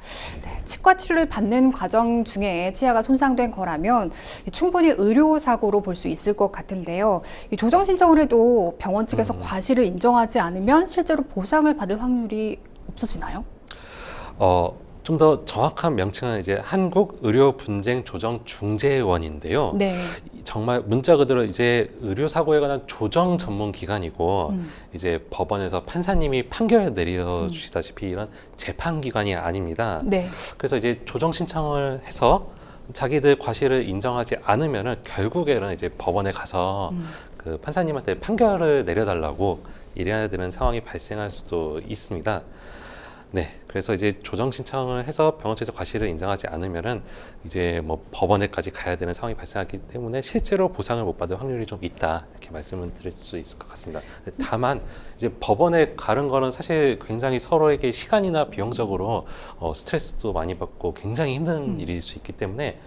네, 치과 치료를 받는 과정 중에 치아가 손상된 거라면 충분히 의료사고로 볼 수 있을 것 같은데요. 이 조정 신청을 해도 병원 측에서 과실을 인정하지 않으면 실제로 보상을 받을 확률이 없어지나요? 좀 더 정확한 명칭은 이제 한국의료분쟁조정중재원인데요. 네. 정말 문자 그대로 이제 의료사고에 관한 조정 전문 기관이고 이제 법원에서 판사님이 판결을 내려주시다시피 이런 재판기관이 아닙니다. 네. 그래서 이제 조정 신청을 해서 자기들 과실을 인정하지 않으면은 결국에는 이제 법원에 가서 그 판사님한테 판결을 내려달라고 이래야 되는 상황이 발생할 수도 있습니다. 네, 그래서 이제 조정 신청을 해서 병원 측에서 과실을 인정하지 않으면은 이제 뭐 법원에까지 가야 되는 상황이 발생하기 때문에 실제로 보상을 못 받을 확률이 좀 있다 이렇게 말씀을 드릴 수 있을 것 같습니다. 다만 이제 법원에 가는 거는 사실 굉장히 서로에게 시간이나 비용적으로 스트레스도 많이 받고 굉장히 힘든 일일 수 있기 때문에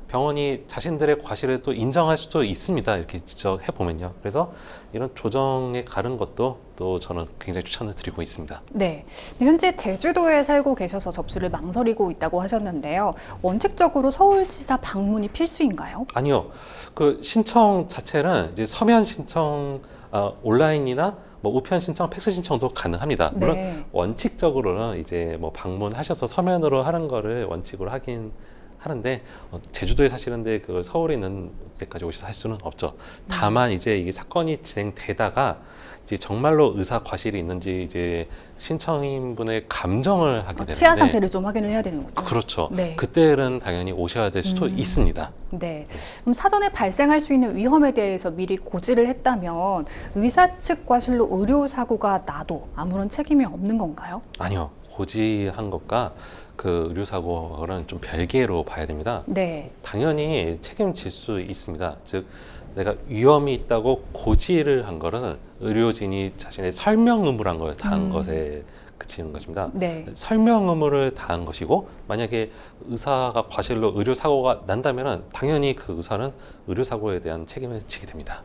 병원이 자신들의 과실을 또 인정할 수도 있습니다. 이렇게 직접 해보면요. 그래서 이런 조정에 가는 것도 또 저는 굉장히 추천을 드리고 있습니다. 네. 현재 제주도에 살고 계셔서 접수를 망설이고 있다고 하셨는데요. 원칙적으로 서울지사 방문이 필수인가요? 아니요. 그 신청 자체는 이제 서면 신청, 온라인이나 뭐 우편 신청, 팩스 신청도 가능합니다. 물론 네. 원칙적으로는 이제 뭐 방문하셔서 서면으로 하는 거를 원칙으로 하긴 하는데 제주도에 사시는데 그 서울에 있는 데까지 오셔서 할 수는 없죠. 다만 이제 이게 사건이 진행되다가 이제 정말로 의사 과실이 있는지 이제 신청인분의 감정을 하게 되는데 치아 상태를 좀 확인을 해야 되는군요. 그렇죠. 네. 그때는 당연히 오셔야 될 수도 있습니다. 네. 그럼 사전에 발생할 수 있는 위험에 대해서 미리 고지를 했다면 의사 측 과실로 의료 사고가 나도 아무런 책임이 없는 건가요? 아니요. 고지한 것과 그 의료사고는 좀 별개로 봐야 됩니다. 네. 당연히 책임질 수 있습니다. 즉 내가 위험이 있다고 고지를 한 거는 의료진이 자신의 설명 의무란 걸 다한 것에 그치는 것입니다. 네. 설명 의무를 다한 것이고 만약에 의사가 과실로 의료사고가 난다면 당연히 그 의사는 의료사고에 대한 책임을 지게 됩니다.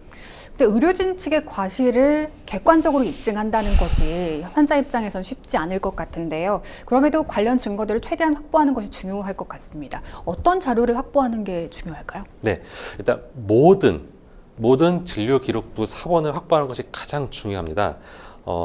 근데 의료진 측의 과실을 객관적으로 입증한다는 것이 환자 입장에선 쉽지 않을 것 같은데요. 그럼에도 관련 증거들을 최대한 확보하는 것이 중요할 것 같습니다. 어떤 자료를 확보하는 게 중요할까요? 네, 일단 모든 진료기록부 사본을 확보하는 것이 가장 중요합니다.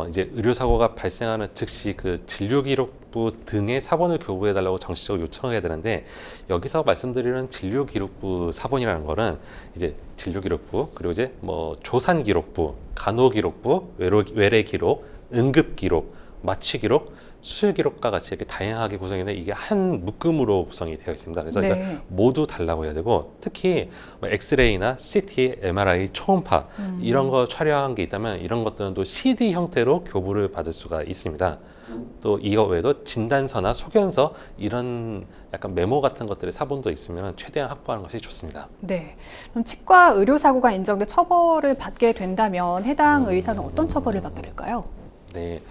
이제 의료사고가 발생하는 즉시 그 진료기록부 등의 사본을 교부해달라고 정식적으로 요청해야 되는데 여기서 말씀드리는 진료기록부 사본이라는 거는 이제 진료기록부 그리고 이제 뭐 조산기록부, 간호기록부, 외래기록, 응급기록, 마취기록, 수술기록과 같이 이렇게 다양하게 구성되는데 이게 한 묶음으로 구성이 되어 있습니다. 그래서 네. 일단 모두 달라고 해야 되고 특히 뭐 엑스레이나 CT, MRI, 초음파 이런 거 촬영한 게 있다면 이런 것들은 또 CD 형태로 교부를 받을 수가 있습니다. 또 이거 외에도 진단서나 소견서 이런 약간 메모 같은 것들의 사본도 있으면 최대한 확보하는 것이 좋습니다. 네. 그럼 치과 의료 사고가 인정돼 처벌을 받게 된다면 해당 의사는 어떤 처벌을 받게 될까요? 네.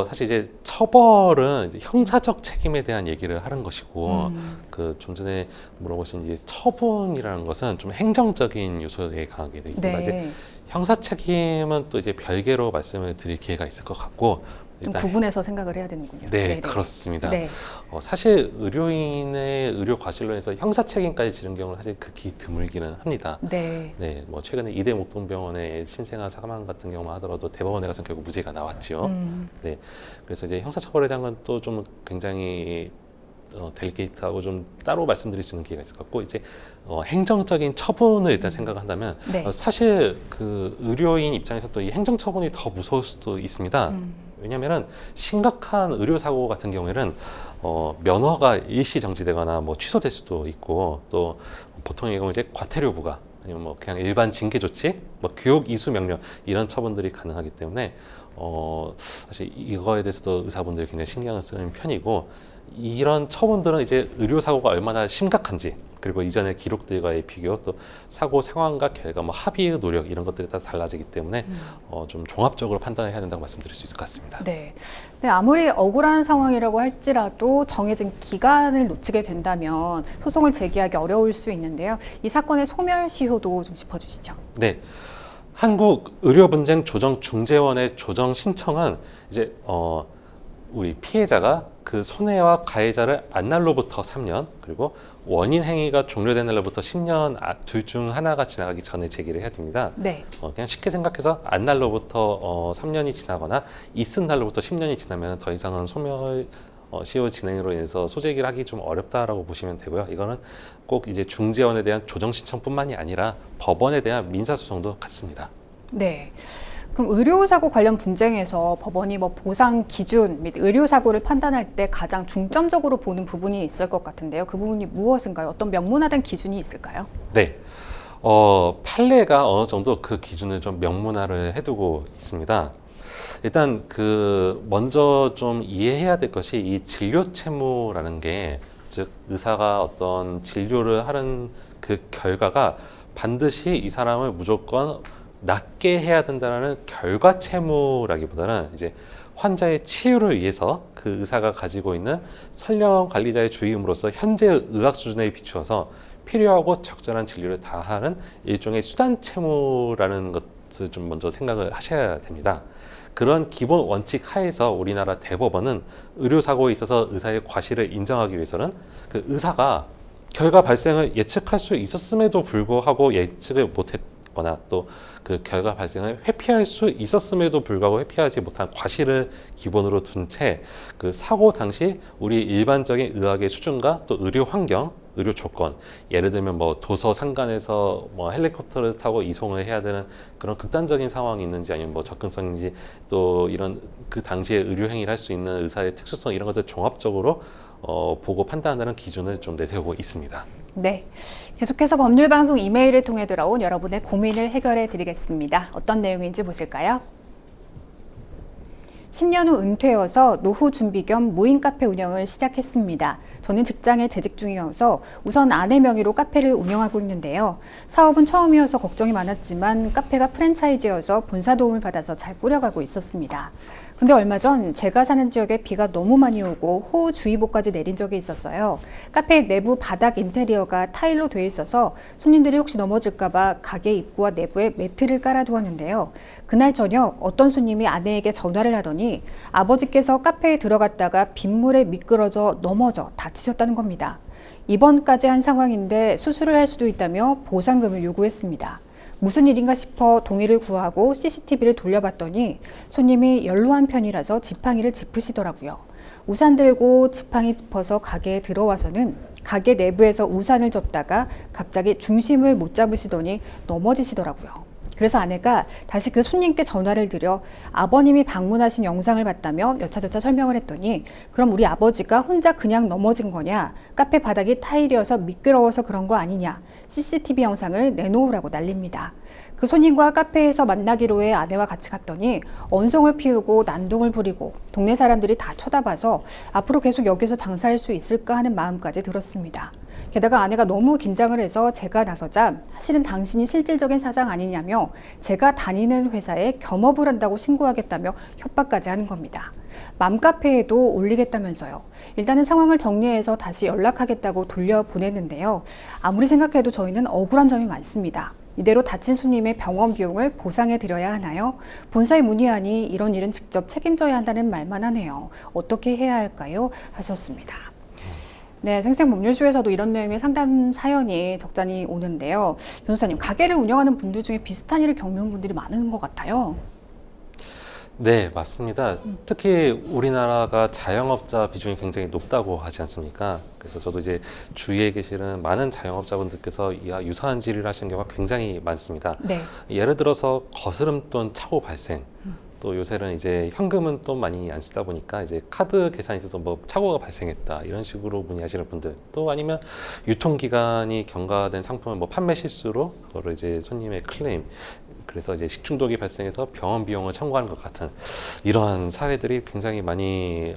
사실 이제 처벌은 이제 형사적 책임에 대한 얘기를 하는 것이고, 그 좀 전에 물어보신 이제 처분이라는 것은 좀 행정적인 요소에 강하게 되어 있습니다. 네. 이제 형사 책임은 또 이제 별개로 말씀을 드릴 기회가 있을 것 같고, 좀 일단 구분해서 생각을 해야 되는군요. 네, 네네. 그렇습니다. 네. 사실 의료인의 의료 과실로 해서 형사 책임까지 지는 경우는 사실 극히 드물기는 합니다. 네. 네, 뭐 최근에 이대 목동병원의 신생아 사망 같은 경우만 하더라도 대법원에 가서 결국 무죄가 나왔죠. 네, 그래서 이제 형사처벌에 대한 건 또 좀 굉장히 델리케이트하고 좀 따로 말씀드릴 수 있는 기회가 있을 것 같고 이제 행정적인 처분을 일단 생각한다면 네. 사실 그 의료인 입장에서 또 이 행정처분이 더 무서울 수도 있습니다. 왜냐하면 심각한 의료사고 같은 경우에는 면허가 일시 정지되거나 뭐 취소될 수도 있고 또 보통의 경우 이제 과태료 부과 아니면 뭐 그냥 일반 징계 조치, 뭐 교육 이수 명령 이런 처분들이 가능하기 때문에 사실 이거에 대해서도 의사분들이 굉장히 신경을 쓰는 편이고 이런 처분들은 이제 의료사고가 얼마나 심각한지 그리고 이전의 기록들과의 비교 또 사고 상황과 결과 뭐 합의의 노력 이런 것들이 다 달라지기 때문에 좀 종합적으로 판단을 해야 된다고 말씀드릴 수 있을 것 같습니다. 네. 네, 아무리 억울한 상황이라고 할지라도 정해진 기간을 놓치게 된다면 소송을 제기하기 어려울 수 있는데요. 이 사건의 소멸시효도 좀 짚어주시죠. 네. 한국의료분쟁조정중재원의 조정 신청은 이제 우리 피해자가 그 손해와 가해자를 안 날로부터 3년 그리고 원인 행위가 종료된 날로부터 10년 둘 중 하나가 지나가기 전에 제기를 해야 됩니다. 네. 그냥 쉽게 생각해서 안 날로부터 3년이 지나거나 있은 날로부터 10년이 지나면 더 이상은 소멸 시효 진행으로 인해서 소재기를 하기 좀 어렵다라고 보시면 되고요. 이거는 꼭 이제 중재원에 대한 조정 신청뿐만이 아니라 법원에 대한 민사소송도 같습니다. 네. 그럼 의료사고 관련 분쟁에서 법원이 뭐 보상 기준 및 의료사고를 판단할 때 가장 중점적으로 보는 부분이 있을 것 같은데요. 그 부분이 무엇인가요? 어떤 명문화된 기준이 있을까요? 네. 판례가 어느 정도 그 기준을 좀 명문화를 해두고 있습니다. 일단 먼저 좀 이해해야 될 것이 이 진료 채무라는 게, 즉 의사가 어떤 진료를 하는 그 결과가 반드시 이 사람을 무조건 낫게 해야 된다는 결과 채무라기보다는 이제 환자의 치유를 위해서 그 의사가 가지고 있는 선량 관리자의 주임으로서 현재 의학 수준에 비추어서 필요하고 적절한 진료를 다하는 일종의 수단 채무라는 것을 좀 먼저 생각을 하셔야 됩니다. 그런 기본 원칙 하에서 우리나라 대법원은 의료사고에 있어서 의사의 과실을 인정하기 위해서는 그 의사가 결과 발생을 예측할 수 있었음에도 불구하고 예측을 못했거나 또 그 결과 발생을 회피할 수 있었음에도 불구하고 회피하지 못한 과실을 기본으로 둔 채 그 사고 당시 우리 일반적인 의학의 수준과 또 의료 환경, 의료 조건, 예를 들면 뭐 도서 상간에서 뭐 헬리콥터를 타고 이송을 해야 되는 그런 극단적인 상황이 있는지, 아니면 뭐 접근성인지, 또 이런 그 당시에 의료 행위를 할 수 있는 의사의 특수성, 이런 것들 종합적으로 보고 판단한다는 기준을 좀 내세우고 있습니다. 네, 계속해서 법률방송 이메일을 통해 들어온 여러분의 고민을 해결해 드리겠습니다. 어떤 내용인지 보실까요? 10년 후 은퇴여서 노후 준비 겸 모임 카페 운영을 시작했습니다. 저는 직장에 재직 중이어서 우선 아내 명의로 카페를 운영하고 있는데요. 사업은 처음이어서 걱정이 많았지만 카페가 프랜차이즈여서 본사 도움을 받아서 잘 꾸려가고 있었습니다. 근데 얼마 전 제가 사는 지역에 비가 너무 많이 오고 호우주의보까지 내린 적이 있었어요. 카페 내부 바닥 인테리어가 타일로 되어 있어서 손님들이 혹시 넘어질까봐 가게 입구와 내부에 매트를 깔아두었는데요. 그날 저녁 어떤 손님이 아내에게 전화를 하더니 아버지께서 카페에 들어갔다가 빗물에 미끄러져 넘어져 다치셨다는 겁니다. 입원까지 한 상황인데 수술을 할 수도 있다며 보상금을 요구했습니다. 무슨 일인가 싶어 동의를 구하고 CCTV를 돌려봤더니 손님이 연로한 편이라서 지팡이를 짚으시더라고요. 우산 들고 지팡이 짚어서 가게에 들어와서는 가게 내부에서 우산을 접다가 갑자기 중심을 못 잡으시더니 넘어지시더라고요. 그래서 아내가 다시 그 손님께 전화를 드려 아버님이 방문하신 영상을 봤다며 여차저차 설명을 했더니 그럼 우리 아버지가 혼자 그냥 넘어진 거냐? 카페 바닥이 타일이어서 미끄러워서 그런 거 아니냐? CCTV 영상을 내놓으라고 난립니다. 그 손님과 카페에서 만나기로 해 아내와 같이 갔더니 언성을 피우고 난동을 부리고 동네 사람들이 다 쳐다봐서 앞으로 계속 여기서 장사할 수 있을까 하는 마음까지 들었습니다. 게다가 아내가 너무 긴장을 해서 제가 나서자 사실은 당신이 실질적인 사장 아니냐며 제가 다니는 회사에 겸업을 한다고 신고하겠다며 협박까지 하는 겁니다. 맘카페에도 올리겠다면서요. 일단은 상황을 정리해서 다시 연락하겠다고 돌려보냈는데요. 아무리 생각해도 저희는 억울한 점이 많습니다. 이대로 다친 손님의 병원 비용을 보상해 드려야 하나요? 본사에 문의하니 이런 일은 직접 책임져야 한다는 말만 하네요. 어떻게 해야 할까요? 하셨습니다. 네, 생생법률쇼에서도 이런 내용의 상담 사연이 적잖이 오는데요. 변호사님, 가게를 운영하는 분들 중에 비슷한 일을 겪는 분들이 많은 것 같아요. 네, 맞습니다. 특히 우리나라가 자영업자 비중이 굉장히 높다고 하지 않습니까? 그래서 저도 이제 주위에 계시는 많은 자영업자분들께서 이와 유사한 질의를 하시는 경우가 굉장히 많습니다. 네. 예를 들어서 거스름돈 착오 발생, 또 요새는 이제 현금은 또 많이 안 쓰다 보니까 이제 카드 계산에 있어서 뭐 착오가 발생했다 이런 식으로 문의하시는 분들, 또 아니면 유통기간이 경과된 상품을 뭐 판매 실수로 그거를 이제 손님의 클레임, 그래서 이제 식중독이 발생해서 병원 비용을 청구하는 것 같은 이러한 사례들이 굉장히 많이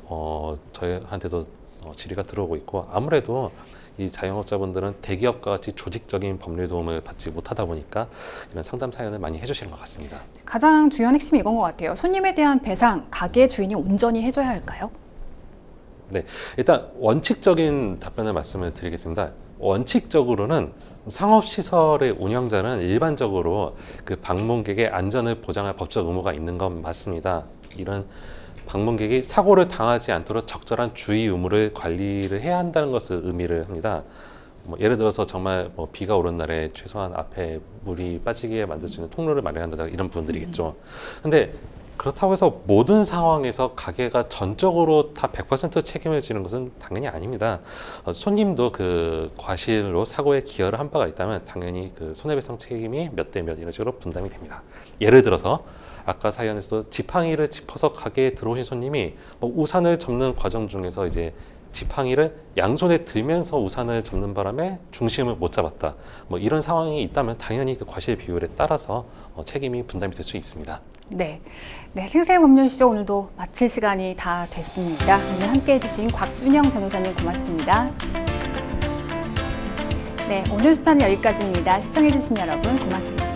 저희한테도 질의가 들어오고 있고, 아무래도 이 자영업자분들은 대기업과 같이 조직적인 법률 도움을 받지 못하다 보니까 이런 상담 사연을 많이 해주시는 것 같습니다. 가장 중요한 핵심이 이건 것 같아요. 손님에 대한 배상, 가게 주인이 온전히 해줘야 할까요? 네, 일단 원칙적인 답변을 말씀을 드리겠습니다. 원칙적으로는 상업시설의 운영자는 일반적으로 그 방문객의 안전을 보장할 법적 의무가 있는 건 맞습니다. 이런 방문객이 사고를 당하지 않도록 적절한 주의 의무를 관리를 해야 한다는 것을 의미를 합니다. 뭐 예를 들어서 정말 뭐 비가 오는 날에 최소한 앞에 물이 빠지게 만들 수 있는 통로를 마련한다, 이런 부분들이겠죠. 근데 그렇다고 해서 모든 상황에서 가게가 전적으로 다 100% 책임을 지는 것은 당연히 아닙니다. 손님도 그 과실로 사고에 기여를 한 바가 있다면 당연히 그 손해배상 책임이 몇 대 몇 이런 식으로 분담이 됩니다. 예를 들어서 아까 사연에서도 지팡이를 짚어서 가게에 들어오신 손님이 뭐 우산을 접는 과정 중에서 이제 지팡이를 양손에 들면서 우산을 접는 바람에 중심을 못 잡았다. 뭐 이런 상황이 있다면 당연히 그 과실 비율에 따라서 책임이 분담이 될 수 있습니다. 네, 생생법률시조 오늘도 마칠 시간이 다 됐습니다. 오늘 함께해 주신 곽준영 변호사님 고맙습니다. 네, 오늘 수사는 여기까지입니다. 시청해 주신 여러분 고맙습니다.